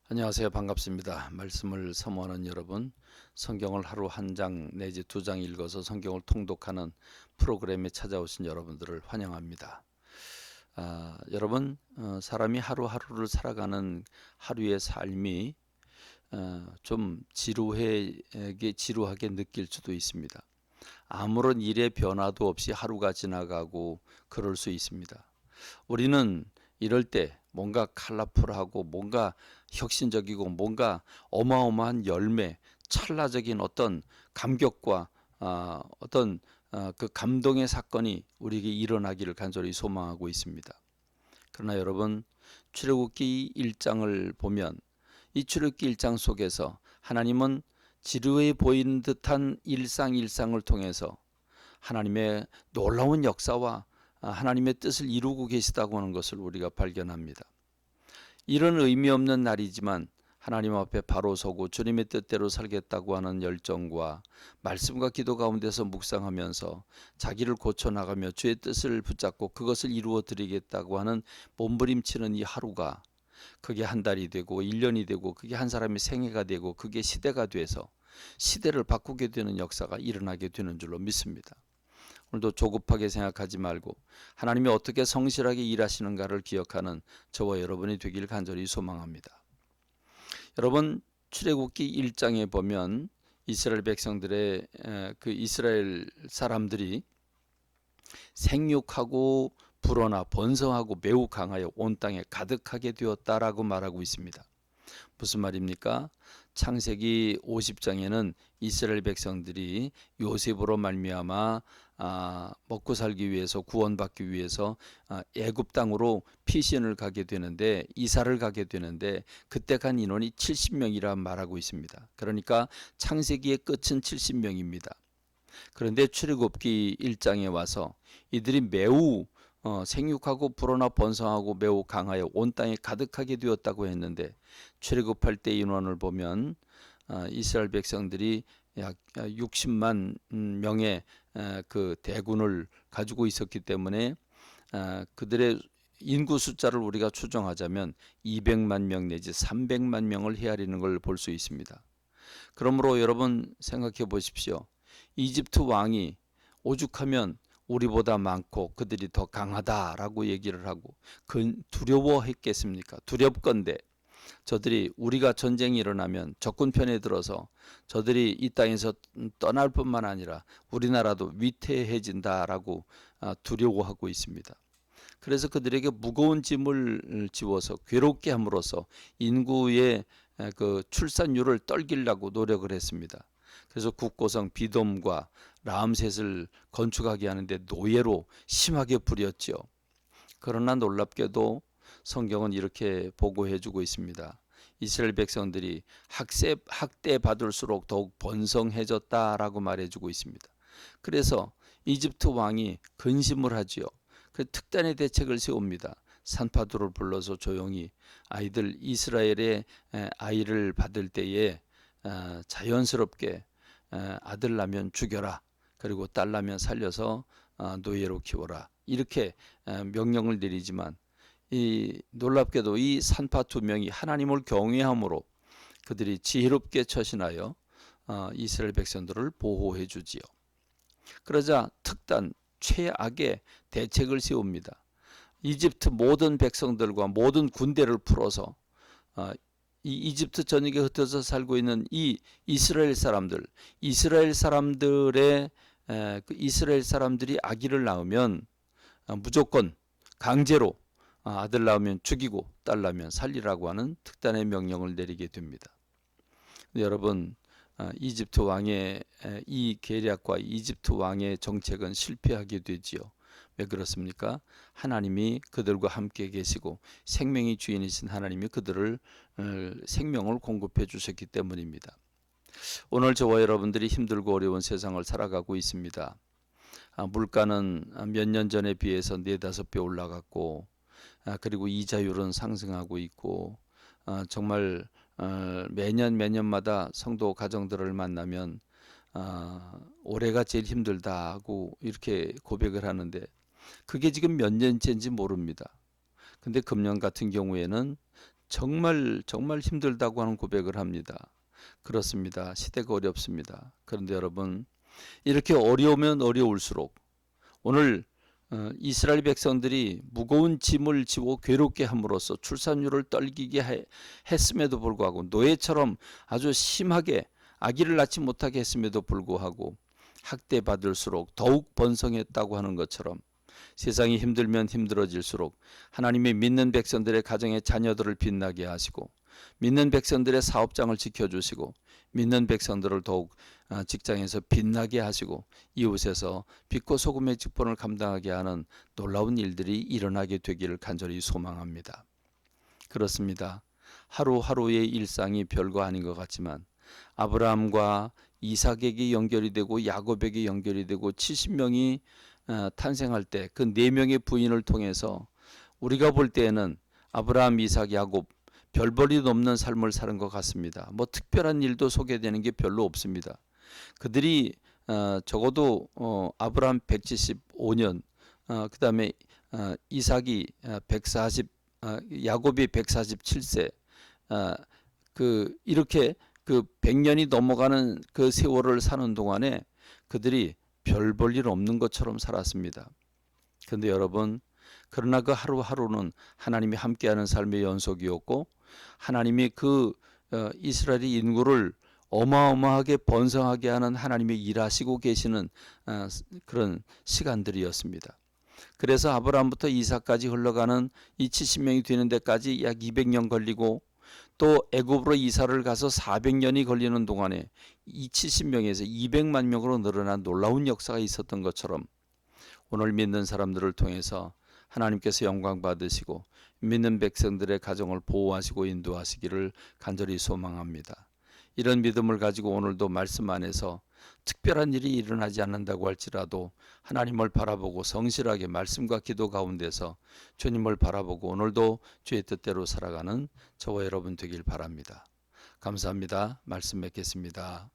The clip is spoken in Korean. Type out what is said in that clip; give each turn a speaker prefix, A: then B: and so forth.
A: 안녕하세요. 반갑습니다. 말씀을 사모하는 여러분, 성경을 하루 한 장 내지 두 장 읽어서 성경을 통독하는 프로그램에 찾아오신 여러분들을 환영합니다. 여러분, 사람이 하루하루를 살아가는 하루의 삶이 좀 지루하게 느낄 수도 있습니다. 아무런 일의 변화도 없이 하루가 지나가고 그럴 수 있습니다. 우리는 이럴 때 뭔가 컬러풀하고 뭔가 혁신적이고 뭔가 어마어마한 열매, 찰나적인 어떤 감격과 어떤 그 감동의 사건이 우리에게 일어나기를 간절히 소망하고 있습니다. 그러나 여러분, 출애굽기 1장을 보면 이 출애굽기 1장 속에서 하나님은 지루해 보이는 듯한 일상을 통해서 하나님의 놀라운 역사와 하나님의 뜻을 이루고 계시다고 하는 것을 우리가 발견합니다. 이런 의미 없는 날이지만 하나님 앞에 바로 서고 주님의 뜻대로 살겠다고 하는 열정과 말씀과 기도 가운데서 묵상하면서 자기를 고쳐나가며 주의 뜻을 붙잡고 그것을 이루어 드리겠다고 하는 몸부림치는 이 하루가 그게 한 달이 되고 1년이 되고 그게 한 사람의 생애가 되고 그게 시대가 돼서 시대를 바꾸게 되는 역사가 일어나게 되는 줄로 믿습니다. 오늘도 조급하게 생각하지 말고 하나님이 어떻게 성실하게 일하시는가를 기억하는 저와 여러분이 되길 간절히 소망합니다. 여러분, 출애굽기 1장에 보면 이스라엘 백성들의 그 이스라엘 사람들이 생육하고 불어나 번성하고 매우 강하여 온 땅에 가득하게 되었다라고 말하고 있습니다. 무슨 말입니까? 창세기 50장에는 이스라엘 백성들이 요셉으로 말미암아 먹고 살기 위해서 구원받기 위해서 애굽 땅으로 피신을 가게 되는데 이사를 가게 되는데 그때 간 인원이 70명이라 말하고 있습니다. 그러니까 창세기의 끝은 70명입니다. 그런데 출애굽기 1장에 와서 이들이 매우 생육하고 불어나 번성하고 매우 강하여 온 땅에 가득하게 되었다고 했는데 출애굽할 때 인원을 보면 이스라엘 백성들이 약 60만 명의 그 대군을 가지고 있었기 때문에 그들의 인구 숫자를 우리가 추정하자면 200만 명 내지 300만 명을 헤아리는 걸 볼 수 있습니다. 그러므로 여러분 생각해 보십시오. 이집트 왕이 오죽하면 우리보다 많고 그들이 더 강하다라고 얘기를 하고 두려워했겠습니까? 두렵건대 저들이 우리가 전쟁이 일어나면 적군편에 들어서 저들이 이 땅에서 떠날 뿐만 아니라 우리나라도 위태해진다라고 두려워하고 있습니다. 그래서 그들에게 무거운 짐을 지워서 괴롭게 함으로써 인구의 그 출산율을 떨기려고 노력을 했습니다. 그래서 국고성 비돔과 라암셋을 건축하게 하는데 노예로 심하게 부렸지요. 그러나 놀랍게도 성경은 이렇게 보고해주고 있습니다. 이스라엘 백성들이 학대 받을수록 더욱 번성해졌다라고 말해주고 있습니다. 그래서 이집트 왕이 근심을 하지요. 그 특단의 대책을 세웁니다. 산파도를 불러서 조용히 아이들 이스라엘의 아이를 받을 때에 자연스럽게 아들 나면 죽여라. 그리고 딸 나면 살려서 노예로 키워라. 이렇게 명령을 내리지만 이 놀랍게도 이 산파 두 명이 하나님을 경외함으로 그들이 지혜롭게 처신하여 이스라엘 백성들을 보호해 주지요. 그러자 특단 최악의 대책을 세웁니다. 이집트 모든 백성들과 모든 군대를 풀어서 이 이집트 전역에 흩어져 살고 있는 이 이스라엘 사람들이 아기를 낳으면 무조건 강제로 아들 낳으면 죽이고 딸 낳으면 살리라고 하는 특단의 명령을 내리게 됩니다. 여러분, 이집트 왕의 이 계략과 이집트 왕의 정책은 실패하게 되지요. 왜 그렇습니까? 하나님이 그들과 함께 계시고 생명의 주인이신 하나님이 그들을 생명을 공급해 주셨기 때문입니다. 오늘 저와 여러분들이 힘들고 어려운 세상을 살아가고 있습니다. 물가는 몇 년 전에 비해서 4-5배 올라갔고 그리고 이자율은 상승하고 있고 정말 매년마다 성도 가정들을 만나면 올해가 제일 힘들다고 이렇게 고백을 하는데 그게 지금 몇 년째인지 모릅니다. 근데 금년 같은 경우에는 정말 정말 힘들다고 하는 고백을 합니다. 그렇습니다. 시대가 어렵습니다. 그런데 여러분, 이렇게 어려우면 어려울수록 오늘 이스라엘 백성들이 무거운 짐을 지고 괴롭게 함으로써 출산율을 떨기게 했음에도 불구하고, 노예처럼 아주 심하게 아기를 낳지 못하게 했음에도 불구하고 학대받을수록 더욱 번성했다고 하는 것처럼, 세상이 힘들면 힘들어질수록 하나님이 믿는 백성들의 가정의 자녀들을 빛나게 하시고, 믿는 백성들의 사업장을 지켜주시고, 믿는 백성들을 더욱 직장에서 빛나게 하시고, 이웃에서 빛과 소금의 직분을 감당하게 하는 놀라운 일들이 일어나게 되기를 간절히 소망합니다. 그렇습니다. 하루하루의 일상이 별거 아닌 것 같지만 아브라함과 이삭에게 연결이 되고 야곱에게 연결이 되고 70명이 탄생할 때 그 4명의 부인을 통해서 우리가 볼 때에는 아브라함, 이삭, 야곱 별 볼일 없는 삶을 사는 것 같습니다. 뭐 특별한 일도 소개되는 게 별로 없습니다. 그들이 적어도 아브라함 175년, 그 다음에 이삭이 140, 야곱이 147세, 이렇게 그 100년이 넘어가는 그 세월을 사는 동안에 그들이 별 볼 일 없는 것처럼 살았습니다. 그런데 여러분, 그러나 그 하루하루는 하나님이 함께하는 삶의 연속이었고, 하나님이 이스라엘의 인구를 어마어마하게 번성하게 하는 하나님이 일하시고 계시는 그런 시간들이었습니다. 그래서 아브라함부터 이삭까지 흘러가는 이 70명이 되는 데까지 약 200년 걸리고, 또 애굽으로 이사를 가서 400년이 걸리는 동안에 이 70명에서 200만 명으로 늘어난 놀라운 역사가 있었던 것처럼, 오늘 믿는 사람들을 통해서 하나님께서 영광 받으시고 믿는 백성들의 가정을 보호하시고 인도하시기를 간절히 소망합니다. 이런 믿음을 가지고 오늘도 말씀 안에서 특별한 일이 일어나지 않는다고 할지라도 하나님을 바라보고 성실하게 말씀과 기도 가운데서 주님을 바라보고 오늘도 주의 뜻대로 살아가는 저와 여러분 되길 바랍니다. 감사합니다. 말씀 맺겠습니다.